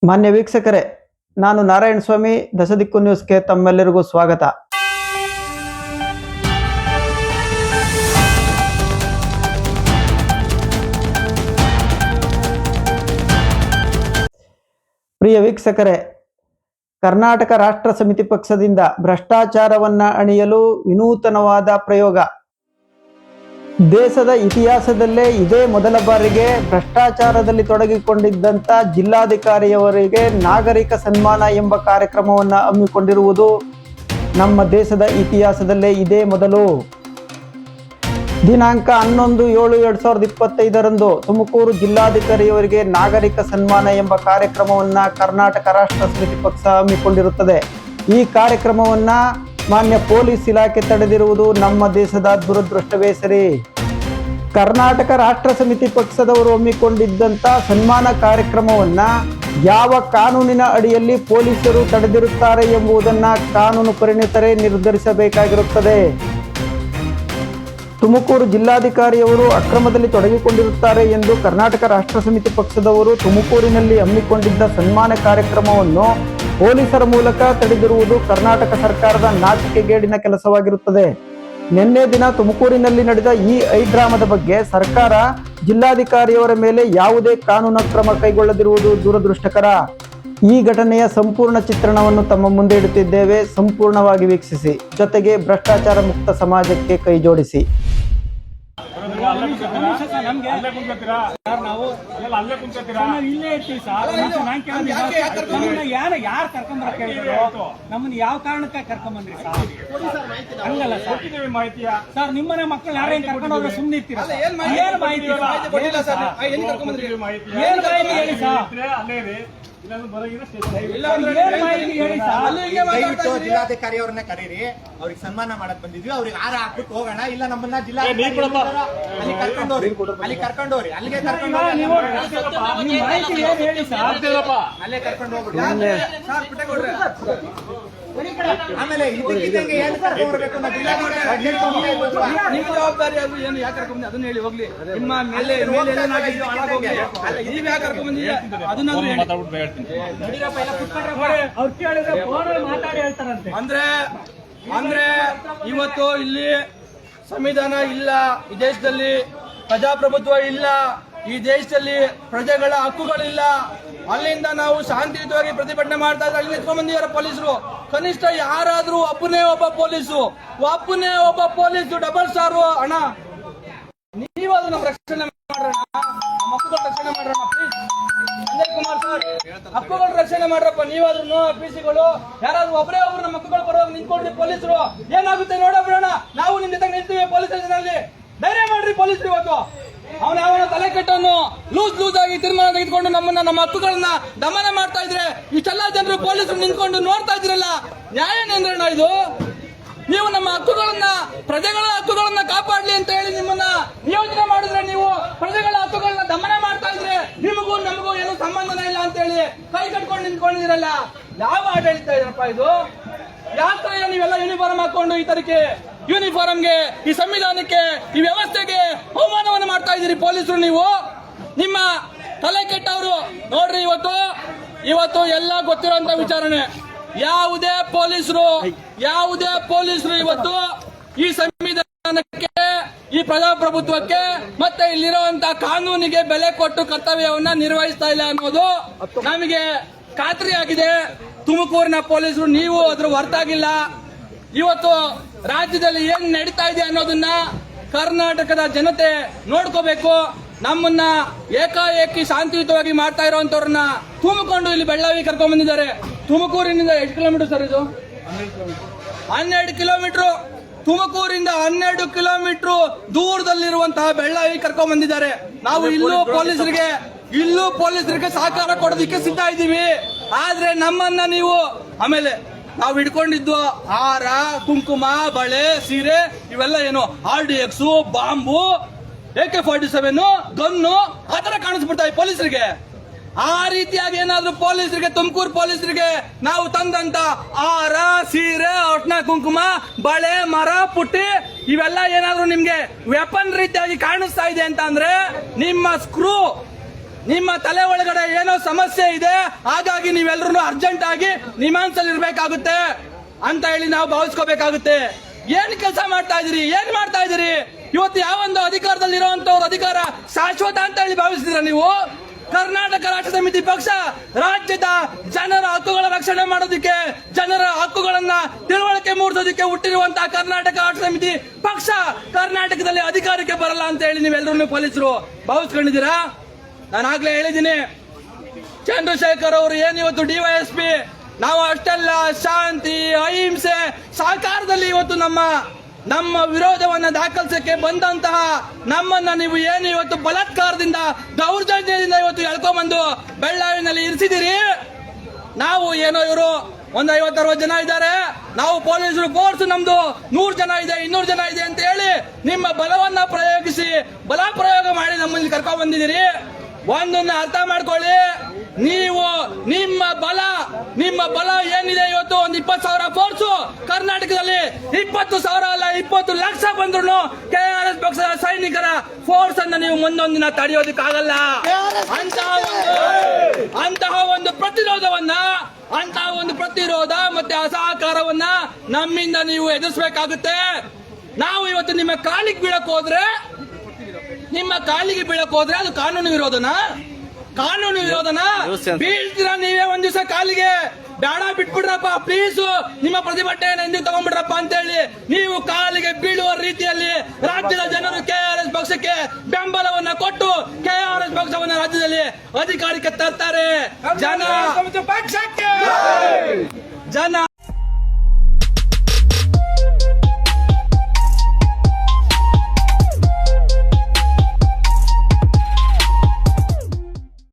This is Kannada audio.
ಮಾನ್ಯ ವೀಕ್ಷಕರೇ, ನಾನು ನಾರಾಯಣ ಸ್ವಾಮಿ, ದಶದಿಕ್ಕು ನ್ಯೂಸ್ಗೆ ತಮ್ಮೆಲ್ಲರಿಗೂ ಸ್ವಾಗತ. ಪ್ರಿಯ ವೀಕ್ಷಕರೇ, ಕರ್ನಾಟಕ ರಾಷ್ಟ್ರ ಸಮಿತಿ ಪಕ್ಷದಿಂದ ಭ್ರಷ್ಟಾಚಾರವನ್ನ ಅಣಿಯಲು ವಿನೂತನವಾದ ಪ್ರಯೋಗ. ದೇಶದ ಇತಿಹಾಸದಲ್ಲೇ ಇದೇ ಮೊದಲ ಬಾರಿಗೆ ಭ್ರಷ್ಟಾಚಾರದಲ್ಲಿ ತೊಡಗಿಕೊಂಡಿದ್ದಂಥ ಜಿಲ್ಲಾಧಿಕಾರಿಯವರಿಗೆ ನಾಗರಿಕ ಸನ್ಮಾನ ಎಂಬ ಕಾರ್ಯಕ್ರಮವನ್ನು ಹಮ್ಮಿಕೊಂಡಿರುವುದು ನಮ್ಮ ದೇಶದ ಇತಿಹಾಸದಲ್ಲೇ ಇದೇ ಮೊದಲು. ದಿನಾಂಕ 11/7/2025 ತುಮಕೂರು ಜಿಲ್ಲಾಧಿಕಾರಿಯವರಿಗೆ ನಾಗರಿಕ ಸನ್ಮಾನ ಎಂಬ ಕಾರ್ಯಕ್ರಮವನ್ನು ಕರ್ನಾಟಕ ರಾಷ್ಟ್ರ ಸಮಿತಿ ಪಕ್ಷ ಹಮ್ಮಿಕೊಂಡಿರುತ್ತದೆ. ಈ ಕಾರ್ಯಕ್ರಮವನ್ನು ಮಾನ್ಯ ಪೊಲೀಸ್ ಇಲಾಖೆ ತಡೆದಿರುವುದು ನಮ್ಮ ದೇಶದ ದುರದೃಷ್ಟವೇ ಸರಿ. ಕರ್ನಾಟಕ ರಾಷ್ಟ್ರ ಸಮಿತಿ ಪಕ್ಷದವರು ಹಮ್ಮಿಕೊಂಡಿದ್ದಂಥ ಸನ್ಮಾನ ಕಾರ್ಯಕ್ರಮವನ್ನು ಯಾವ ಕಾನೂನಿನ ಅಡಿಯಲ್ಲಿ ಪೊಲೀಸರು ತಡೆದಿರುತ್ತಾರೆ ಎಂಬುದನ್ನು ಕಾನೂನು ಪರಿಣಿತರೇ ನಿರ್ಧರಿಸಬೇಕಾಗಿರುತ್ತದೆ. ತುಮಕೂರು ಜಿಲ್ಲಾಧಿಕಾರಿಯವರು ಅಕ್ರಮದಲ್ಲಿ ತೊಡಗಿಕೊಂಡಿರುತ್ತಾರೆ ಎಂದು ಕರ್ನಾಟಕ ರಾಷ್ಟ್ರ ಸಮಿತಿ ಪಕ್ಷದವರು ತುಮಕೂರಿನಲ್ಲಿ ಹಮ್ಮಿಕೊಂಡಿದ್ದ ಸನ್ಮಾನ ಕಾರ್ಯಕ್ರಮವನ್ನು ಪೊಲೀಸರ ಮೂಲಕ ತಡೆದಿರುವುದು ಕರ್ನಾಟಕ ಸರ್ಕಾರದ ನಾಚಿಕೆಗೇಡಿನ ಕೆಲಸವಾಗಿರುತ್ತದೆ. ನಿನ್ನೆ ದಿನ ತುಮಕೂರಿನಲ್ಲಿ ನಡೆದ ಈ ಐಡ್ರಾಮದ ಬಗ್ಗೆ ಸರ್ಕಾರ ಜಿಲ್ಲಾಧಿಕಾರಿಯವರ ಮೇಲೆ ಯಾವುದೇ ಕಾನೂನು ಕ್ರಮ ಕೈಗೊಳ್ಳದಿರುವುದು ದುರದೃಷ್ಟಕರ. ಈ ಘಟನೆಯ ಸಂಪೂರ್ಣ ಚಿತ್ರಣವನ್ನು ತಮ್ಮ ಮುಂದೆ ಇಡುತ್ತಿದ್ದೇವೆ. ಸಂಪೂರ್ಣವಾಗಿ ವೀಕ್ಷಿಸಿ, ಜೊತೆಗೆ ಭ್ರಷ್ಟಾಚಾರ ಮುಕ್ತ ಸಮಾಜಕ್ಕೆ ಕೈ ಜೋಡಿಸಿ. ನಮ್ಮನ್ನ ಯಾವ ಕಾರಣಕ್ಕೆ ಕರ್ಕೊಂಡ್ಬಂದ್ರಿ ಹಂಗಲ್ಲ ಸರ್, ನಿಮ್ಮನೆ ಮಕ್ಕಳು ಯಾರೇನ್ ಕರ್ಕೊಂಡು ಹೋದ್ರೆ ಸುಮ್ಮನೆ ಇರ್ತೀರಾ? ಏನ್ ಮಾಹಿತಿ ಹೇಳಿ ಸರ್. ಜಿಲ್ಲಾಧಿಕಾರಿ ಅವ್ರನ್ನ ಕರೀರಿ, ಅವ್ರಿಗೆ ಸನ್ಮಾನ ಮಾಡಕ್ ಬಂದಿದ್ವಿ. ಅವ್ರಿಗೆ ಹಾರ ಹಾಕ್ಬಿಟ್ಟು ಹೋಗೋಣ, ಇಲ್ಲ ನಮ್ಮನ್ನ ಜಿಲ್ಲಾ ಅಲ್ಲಿ ಕರ್ಕೊಂಡೋರಿ, ಅಲ್ಲಿಗೆ ಕರ್ಕೊಂಡೋಗ್ಬಿಡಿ, ಅಲ್ಲೇ ಕರ್ಕೊಂಡು ಹೋಗ್ಬಿಡಿ. ಆಮೇಲೆ ಇದಕ್ಕೆ ಏನ್ ಕರ್ಕೊಂಡ್ಬರ್ಬೇಕು? ನಿಮ್ಮ ಜವಾಬ್ದಾರಿ ಅದು ಏನು, ಯಾಕೆ ಕರ್ಕೊಂಡ್ ಅದನ್ನ ಹೇಳಿ ಹೋಗ್ಲಿ. ನಿಮ್ಮ ಮೇಲೆ ನೀವ್ ಯಾಕೆ ಕರ್ಕೊಂಡ್ ಬಂದಿದ್ದೀರಾ ಅದನ್ನಾದ್ರೂ ಅವ್ರು ಕೇಳಿದ್ರೆ ಮಾತಾಡಿ ಹೇಳ್ತಾರಂತೆ. ಅಂದ್ರೆ ಇವತ್ತು ಇಲ್ಲಿ ಸಂವಿಧಾನ ಇಲ್ಲ, ಈ ದೇಶದಲ್ಲಿ ಪ್ರಜಾಪ್ರಭುತ್ವ ಇಲ್ಲ, ಈ ದೇಶದಲ್ಲಿ ಪ್ರಜೆಗಳ ಹಕ್ಕುಗಳಿಲ್ಲ. ಅಲ್ಲಿಂದ ನಾವು ಶಾಂತಿಯುತವಾಗಿ ಪ್ರತಿಭಟನೆ ಮಾಡ್ತಾ ಇದ್ರೆ ಅಲ್ಲಿ ನಿಂತ್ಕೊಂಡ್ ಬಂದಿದ್ದಾರೆ ಪೊಲೀಸರು. ಕನಿಷ್ಠ ಯಾರಾದ್ರೂ ಒಬ್ಬನೇ ಒಬ್ಬ ಪೊಲೀಸು ಡಬಲ್ ಸ್ಟಾರು ಅಣ್ಣ, ನೀವು ಅದನ್ನ ರಕ್ಷಣೆ ಮಾಡೋಣ, ನಮ್ಮ ಹಕ್ಕುಗಳ ರಕ್ಷಣೆ ಮಾಡೋಣ ಪ್ಲೀಸ್. ಸಂಜಯ್ ಕುಮಾರ್ ಸರ್, ಹಕ್ಕುಗಳ ರಕ್ಷಣೆ ಮಾಡ್ರಪ್ಪ. ನೀವಾದ್ರೂ ಪಿಸಿಗಳು ಯಾರಾದ್ರೂ ಒಬ್ಬರೇ ಒಬ್ರು ನಮ್ಮ ಹಕ್ಕುಗಳು ಪರವಾಗಿ ನಿಂತ್ಕೊಂಡ್ರಿ ಪೊಲೀಸರು, ಏನಾಗುತ್ತೆ ನೋಡೋಣ. ನಾವು ನಿಮ್ ಜೊತೆ ನಿಲ್ತೀವಿ ಪೊಲೀಸ್ ಸ್ಟೇಷನ್. ಧೈರ್ಯ ಮಾಡ್ರಿ ಪೊಲೀಸರು. ಇವತ್ತು ಅವನ ಯಾವನ ತಲೆ ಕೆಟ್ಟನ್ನು ಲೂಸ್ ಆಗಿ ತೀರ್ಮಾನ ತೆಗೆದುಕೊಂಡು ನಮ್ಮ ಹಕ್ಕುಗಳನ್ನ ದಮನ ಮಾಡ್ತಾ ಇದ್ರೆ ಇಷ್ಟೆಲ್ಲ ಜನರು ಪೊಲೀಸರು ನಿಂತ್ಕೊಂಡು ನೋಡ್ತಾ ಇದ್ರಲ್ಲ, ನ್ಯಾಯನೇಂದ್ರಣ್ಣ ಇದು? ನೀವು ನಮ್ಮ ಹಕ್ಕುಗಳನ್ನ, ಪ್ರಜೆಗಳ ಹಕ್ಕುಗಳನ್ನ ಕಾಪಾಡ್ಲಿ ಅಂತ ಹೇಳಿ ನಿಮ್ಮನ್ನ ನಿಯೋಜನೆ ಮಾಡಿದ್ರೆ, ನೀವು ಪ್ರಜೆಗಳ ಹಕ್ಕುಗಳನ್ನ ದಮನ ಮಾಡ್ತಾ ಇದ್ರೆ ನಿಮಗೂ ನಮಗೂ ಏನು ಸಂಬಂಧನೇ ಇಲ್ಲ ಅಂತ ಹೇಳಿ ಕೈ ಕಟ್ಕೊಂಡು ನಿಂತ್ಕೊಂಡಿದಿರಲ್ಲ. ಯಾವ ಆಡಳಿತ ಇದರಪ್ಪ ಇದು? ಯಾಕೆ ನೀವೆಲ್ಲ ಯೂನಿಫಾರ್ಮ್ ಹಾಕೊಂಡು ಈ ತರಕ್ಕೆ ಯೂನಿಫಾರ್ಮ್ಗೆ, ಈ ಸಂವಿಧಾನಕ್ಕೆ, ಈ ವ್ಯವಸ್ಥೆಗೆ ಅವಮಾನವನ್ನು ಮಾಡ್ತಾ ಇದ್ದೀರಿ ಪೊಲೀಸರು. ನೀವು ನಿಮ್ಮ ತಲೆ ಕೆಟ್ಟವರು ನೋಡ್ರಿ. ಇವತ್ತು ಎಲ್ಲ ಗೊತ್ತಿರುವಂತ ವಿಚಾರಣೆ. ಯಾವುದೇ ಪೊಲೀಸರು ಇವತ್ತು ಈ ಸಂವಿಧಾನಕ್ಕೆ, ಈ ಪ್ರಜಾಪ್ರಭುತ್ವಕ್ಕೆ ಮತ್ತೆ ಇಲ್ಲಿರುವಂತ ಕಾನೂನಿಗೆ ಬೆಲೆ ಕೊಟ್ಟು ಕರ್ತವ್ಯವನ್ನ ನಿರ್ವಹಿಸ್ತಾ ಇಲ್ಲ ಅನ್ನೋದು ನಮಗೆ ಖಾತ್ರಿಯಾಗಿದೆ. ತುಮಕೂರಿನ ಪೊಲೀಸರು ನೀವು ಅದ್ರ ಹೊರತಾಗಿಲ್ಲ. ಇವತ್ತು ರಾಜ್ಯದಲ್ಲಿ ಏನ್ ನಡೀತಾ ಇದೆ ಅನ್ನೋದನ್ನ ಕರ್ನಾಟಕದ ಜನತೆ ನೋಡ್ಕೋಬೇಕು. ನಮ್ಮನ್ನ ಏಕಾಏಕಿ ಶಾಂತಿಯುತವಾಗಿ ಮಾಡ್ತಾ ಇರುವಂತವ್ರನ್ನ ತುಂಬಿಕೊಂಡು ಇಲ್ಲಿ ಬೆಳ್ಳಾವಿ ಕರ್ಕೊಂಡ್ ಬಂದಿದ್ದಾರೆ. ತುಮಕೂರಿನಿಂದ ಎಷ್ಟು ಕಿಲೋಮೀಟರ್ ಸರ್ ಇದು? 12 ಕಿಲೋಮೀಟರ್. ತುಮಕೂರಿಂದ 12 ಕಿಲೋಮೀಟರ್ ದೂರದಲ್ಲಿರುವಂತಹ ಬೆಳ್ಳಾವಿ ಕರ್ಕೊಂಡ್ ಬಂದಿದ್ದಾರೆ. ನಾವು ಇಲ್ಲೂ ಪೊಲೀಸರಿಗೆ ಸಹಕಾರ ಕೊಡೋದಕ್ಕೆ ಸಿದ್ಧ ಇದ್ದೀವಿ. ಆದ್ರೆ ನಮ್ಮನ್ನ ನೀವು ಆಮೇಲೆ ನಾವು ಹಿಡ್ಕೊಂಡಿದ್ದು ಹಾರ, ಕುಂಕುಮ, ಬಳೆ, ಸೀರೆ ಇವೆಲ್ಲ ಏನು RDX, ಬಾಂಬು, AK-47, ಗನ್ನು ಆ ತರ ಕಾಣಿಸ್ಬಿಡ್ತಾವೆ ಪೊಲೀಸರಿಗೆ. ಆ ರೀತಿಯಾಗಿ ಏನಾದ್ರೂ ತುಮಕೂರು ಪೊಲೀಸರಿಗೆ ನಾವು ತಂದಂತ ಹಾರ, ಸೀರೆ, ಒಟ್ನ ಕುಂಕುಮ, ಬಳೆ, ಮರ, ಪುಟ್ಟಿ ಇವೆಲ್ಲ ಏನಾದ್ರೂ ನಿಮ್ಗೆ ವೆಪನ್ ರೀತಿಯಾಗಿ ಕಾಣಿಸ್ತಾ ಇದೆ ಅಂತ ಅಂದ್ರೆ ನಿಮ್ಮ ಸ್ಕ್ರೂ ನಿಮ್ಮ ತಲೆ ಒಳಗಡೆ ಏನೋ ಸಮಸ್ಯೆ ಇದೆ, ಹಾಗಾಗಿ ನೀವೆಲ್ಲರೂ ಅರ್ಜೆಂಟ್ ಆಗಿ ನಿಮಾನ್ಸಲ್ಲಿ ಇರ್ಬೇಕಾಗುತ್ತೆ ಅಂತ ಹೇಳಿ ನಾವು ಭಾವಿಸ್ಕೋಬೇಕಾಗುತ್ತೆ. ಏನ್ ಕೆಲಸ ಮಾಡ್ತಾ ಇದೀರಿ, ಏನ್ ಮಾಡ್ತಾ ಇದೀರಿ? ಇವತ್ತು ಯಾವೊಂದು ಅಧಿಕಾರದಲ್ಲಿ ಇರುವಂತವ್ರ ಅಧಿಕಾರ ಶಾಶ್ವತ ಅಂತ ಹೇಳಿ ಭಾವಿಸಿದ್ರ ನೀವು? ಕರ್ನಾಟಕ ರಾಷ್ಟ್ರ ಸಮಿತಿ ಪಕ್ಷ ರಾಜ್ಯದ ಜನರ ಹಕ್ಕುಗಳ ರಕ್ಷಣೆ ಮಾಡೋದಕ್ಕೆ, ಜನರ ಹಕ್ಕುಗಳನ್ನ ತಿಳುವಳಿಕೆ ಮೂಡಿಸೋದಕ್ಕೆ ಹುಟ್ಟಿರುವಂತಹ ಕರ್ನಾಟಕ ರಾಷ್ಟ್ರ ಸಮಿತಿ ಪಕ್ಷ ಕರ್ನಾಟಕದಲ್ಲಿ ಅಧಿಕಾರಕ್ಕೆ ಬರಲ್ಲ ಅಂತ ಹೇಳಿ ನೀವೆಲ್ಲರೂ ಪೊಲೀಸರು ಭಾವಿಸ್ಕೊಂಡಿದ್ದೀರಾ? ನಾನು ಆಗ್ಲೇ ಹೇಳಿದ್ದೀನಿ, ಚಂದ್ರಶೇಖರ್ ಅವರು ಏನಿವತ್ತು ಡಿವೈಎಸ್ಪಿ, ನಾವು ಅಷ್ಟೆಲ್ಲ ಶಾಂತಿ ಅಹಿಂಸೆ ಸಹಕಾರದಲ್ಲಿ ಇವತ್ತು ನಮ್ಮ ವಿರೋಧವನ್ನ ದಾಖಲಿಸಕ್ಕೆ ಬಂದಂತಹ ನಮ್ಮನ್ನ ನೀವು ಏನು ಇವತ್ತು ಬಲಾತ್ಕಾರದಿಂದ ದೌರ್ಜನ್ಯದಿಂದ ಇವತ್ತು ಎಳ್ಕೊಂಡ್ಬಂದು ಬೆಳ್ಳಾವಿನಲ್ಲಿ ಇರಿಸಿದಿರಿ. ನಾವು ಏನೋ ಇವರು ಒಂದು 50-60 ಜನ ಇದ್ದಾರೆ, ನಾವು ಪೊಲೀಸರು ಫೋರ್ಸ್ ನಮ್ದು 100 ಜನ ಇದೆ 200 ಜನ ಇದೆ ಅಂತ ಹೇಳಿ ನಿಮ್ಮ ಬಲವನ್ನ ಪ್ರಯೋಗಿಸಿ ಬಲ ಪ್ರಯೋಗ ಮಾಡಿ ನಮ್ಮಲ್ಲಿ ಕರ್ಕೊಂಡ್ ಬಂದಿದ್ದೀರಿ. ಒಂದನ್ನ ಅರ್ಥ ಮಾಡ್ಕೊಳ್ಳಿ, ನೀವು ನಿಮ್ಮ ಬಲ ಏನಿದೆ ಇವತ್ತು ಒಂದು 20,000 ಫೋರ್ಸ್ ಕರ್ನಾಟಕದಲ್ಲಿ 20,000 ಅಲ್ಲ 20 ಲಕ್ಷ ಬಂದ್ರು KRS ಪಕ್ಷದ ಸೈನಿಕರ ಫೋರ್ಸ್ ಅನ್ನ ನೀವು ಮುಂದೊಂದಿನ ತಡೆಯೋದಕ್ಕಾಗಲ್ಲ. ಅಂತಹ ಒಂದು ಪ್ರತಿರೋಧ ಮತ್ತೆ ಅಸಹಕಾರವನ್ನ ನಮ್ಮಿಂದ ನೀವು ಎದುರಿಸಬೇಕಾಗುತ್ತೆ. ನಾವು ಇವತ್ತು ನಿಮ್ಮ ಕಾಲಿಗೆ ಬೀಳಕ್ ಹೋದ್ರೆ ಅದು ಕಾನೂನು ವಿರೋಧನ ಬೀಳ್ತೀರಾ ನೀವೇ ಒಂದ್ ದಿವಸ ಕಾಲಿಗೆ. ಬೇಡ ಬಿಟ್ಬಿಡ್ರಪ್ಪ ಪ್ಲೀಸ್, ನಿಮ್ಮ ಪ್ರತಿಭಟನೆಯನ್ನು ಹಿಂದೆ ತಗೊಂಡ್ಬಿಡ್ರಪ್ಪ ಅಂತ ಹೇಳಿ ನೀವು ಕಾಲಿಗೆ ಬೀಳುವ ರೀತಿಯಲ್ಲಿ ರಾಜ್ಯದ ಜನರು KRS ಪಕ್ಷಕ್ಕೆ ಬೆಂಬಲವನ್ನ ಕೊಟ್ಟು KRS ಪಕ್ಷವನ್ನ ರಾಜ್ಯದಲ್ಲಿ ಅಧಿಕಾರಕ್ಕೆ ತರ್ತಾರೆ. ಜನ